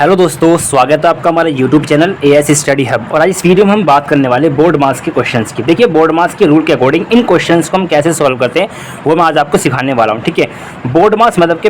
Hello दोस्तों, स्वागत है आपका हमारे YouTube channel AS study hub. और आज इस वीडियो में हम बात करने वाले बोर्ड मार्क्स के क्वेश्चंस की। देखिए, बोर्ड मार्क्स के रूल के अकॉर्डिंग इन क्वेश्चंस को हम कैसे सॉल्व करते हैं वो मैं आज आपको सिखाने वाला हूँ। ठीक है, बोर्ड मार्क्स मतलब कि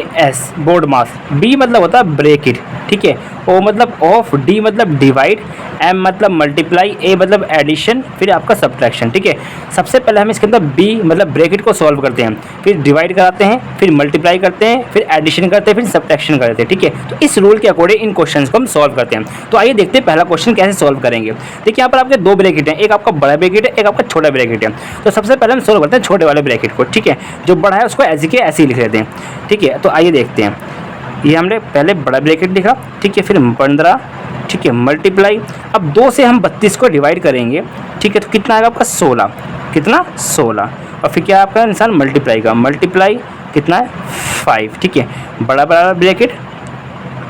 BODMAS बोर्ड मार्क्स। B मतलब होता है ब्रैकेट, ठीक है। O मतलब ऑफ, D मतलब डिवाइड, M मतलब मल्टीप्लाई, A मतलब एडिशन, फिर आपका सब्ट्रैक्शन। ठीक है, सबसे पहले हम इसके अंदर B मतलब ब्रैकेट को सॉल्व करते हैं, फिर डिवाइड कराते हैं, फिर मल्टीप्लाई करते हैं, फिर एडिशन करते हैं, फिर सब्ट्रैक्शन करते हैं। ठीक है, तो इस रूल के अकॉर्डिंग इन क्वेश्चंस को हम सॉल्व करते हैं। तो आइए देखते हैं पहला क्वेश्चन कैसे सॉल्व करेंगे। देखिए, यहाँ पर आपके दो ब्रैकेट हैं, एक आपका बड़ा ब्रैकेट है, एक आपका छोटा ब्रैकेट है। तो सबसे पहले हम सॉल्व करते हैं छोटे वाले ब्रैकेट को। ठीक है, जो बड़ा है उसको ऐसे के ऐसे ही लिख लेते हैं। ठीक है, तो आइए देखते हैं। ये हमने पहले बड़ा ब्रैकेट लिखा, ठीक है, फिर 15, ठीक है, मल्टीप्लाई। अब 2 से हम 32 को डिवाइड करेंगे। ठीक है, तो कितना आएगा आपका 16, कितना 16। और फिर क्या आपका निशान मल्टीप्लाई का, मल्टीप्लाई कितना है 5। ठीक है, बड़ा बड़ा ब्रैकेट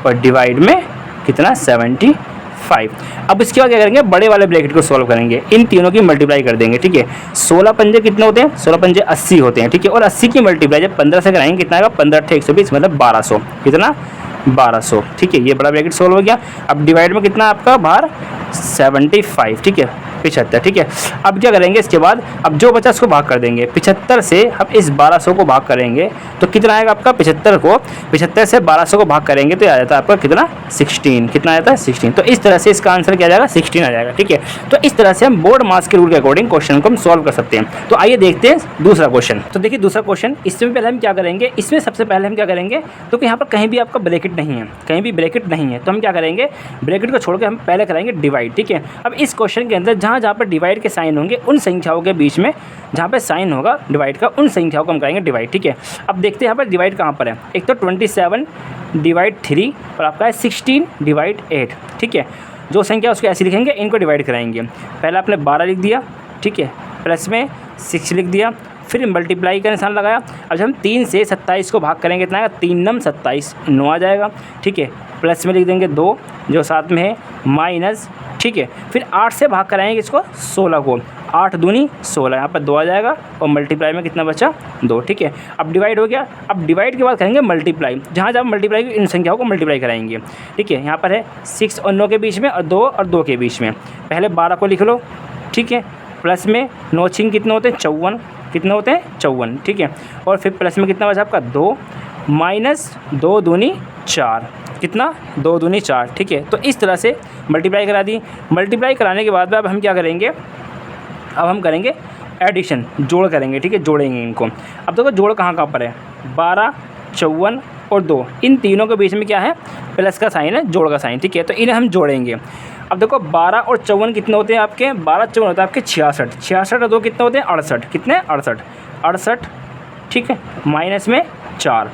और डिवाइड में कितना 75। अब इसके बाद क्या करेंगे, बड़े वाले ब्रैकेट को सॉल्व करेंगे, इन तीनों की मल्टीप्लाई कर देंगे। ठीक है, 16 पंजे कितने होते हैं, 16 पंजे 80 होते हैं। ठीक है, और 80 की मल्टीप्लाई जब 15 से कराएंगे कितना आएगा, 15 120 मतलब 1200, कितना 1200। ठीक है, ये बड़ा ब्रैकेट सॉल्व हो गया। अब डिवाइड में कितना आपका बाहर 75, ठीक है 75। ठीक है, अब क्या करेंगे इसके बाद, अब जो बचा उसको भाग कर देंगे। 75 से हम इस 1200 को भाग करेंगे तो कितना आएगा आपका, 75 से 1200 को भाग करेंगे तो आ जाता है आपका कितना 16, कितना आ जाता है 16। तो इस तरह से इसका आंसर क्या आ जाएगा 16 आ जाएगा। ठीक है, तो इस तरह से हम बोर्ड मार्क्स के रूल के अकॉर्डिंग क्वेश्चन को हम सॉल्व कर सकते हैं। तो आइए देखते हैं दूसरा क्वेश्चन। तो देखिए दूसरा क्वेश्चन, इसमें पहले हम क्या करेंगे, इसमें सबसे पहले हम क्या करेंगे, तो यहाँ पर कहीं भी आपका ब्रैकेट नहीं है, कहीं भी ब्रैकेट नहीं है, तो हम क्या करेंगे, ब्रैकेट को छोड़ के हम पहले कराएंगे डिवाइड। ठीक है, अब इस क्वेश्चन के अंदर जहाँ जहाँ पर डिवाइड के साइन होंगे उन संख्याओं के बीच में जहाँ पे साइन होगा डिवाइड का, उन संख्याओं को हम करेंगे डिवाइड। ठीक है, अब देखते हैं यहाँ पर डिवाइड कहाँ पर है। एक तो 27 डिवाइड 3 और आपका है 16 डिवाइड 8। ठीक है, जो संख्या उसको ऐसे लिखेंगे, इनको डिवाइड कराएंगे। पहले आपने 12 लिख दिया, ठीक है, प्लस में 6 लिख दिया, फिर मल्टीप्लाई का निशान लगाया। अब जब हम 3 से 27 को भाग करेंगे कितना आएगा, 3 नम 27 9 आ जाएगा। ठीक है, प्लस में लिख देंगे 2 जो साथ में है, माइनस, ठीक है, फिर 8 से भाग कराएंगे इसको 16 को, 8 दूनी 16, यहाँ पर 2 आ जाएगा और मल्टीप्लाई में कितना बचा 2। ठीक है, अब डिवाइड हो गया। अब डिवाइड के बाद करेंगे मल्टीप्लाई, जहाँ जहाँ मल्टीप्लाई इन संख्याओं को मल्टीप्लाई कराएंगे। ठीक है, यहाँ पर है 6 और 9 के बीच में और 2 और 2 के बीच में। पहले 12 को लिख लो, ठीक है, प्लस में 9 छिंग कितने होते हैं 54, कितने होते हैं 54। ठीक है, और फिर प्लस में कितना बचा आपका 2, माइनस 2 दूनी 4, कितना 2 दूनी 4। ठीक है, तो इस तरह से मल्टीप्लाई करा दी। मल्टीप्लाई कराने के बाद अब हम क्या करेंगे, अब हम करेंगे एडिशन, जोड़ करेंगे। ठीक है, जोड़ेंगे इनको। अब देखो जोड़ कहाँ कहाँ पर है, 12 54 और 2, इन तीनों के बीच में क्या है, प्लस का साइन है, जोड़ का साइन। ठीक है, तो इन्हें हम जोड़ेंगे। अब देखो 12 और 54 कितने होते हैं आपके, 12 54 होता है आपके 66, 66 और 2 कितने होते हैं 68, कितने 68। ठीक है, माइनस में 4।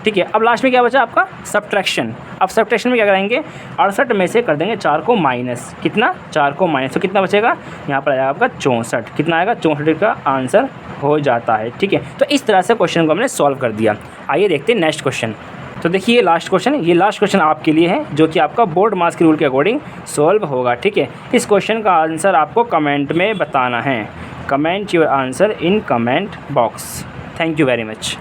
ठीक है, अब लास्ट में क्या बचा आपका सब्ट्रैक्शन। अब सब्ट्रैक्शन में क्या करेंगे, 68 में से कर देंगे 4 को माइनस, कितना 4 को माइनस, तो कितना बचेगा, यहाँ पर आएगा आपका 64, कितना आएगा 64 का आंसर हो जाता है। ठीक है, तो इस तरह से क्वेश्चन को हमने सॉल्व कर दिया। आइए देखते हैं नेक्स्ट क्वेश्चन। तो देखिए ये लास्ट क्वेश्चन आपके लिए है, जो कि आपका बोर्ड मार्क्स के रूल के अकॉर्डिंग सॉल्व होगा। ठीक है, इस क्वेश्चन का आंसर आपको कमेंट में बताना है। Comment your answer in comment box. Thank you very much.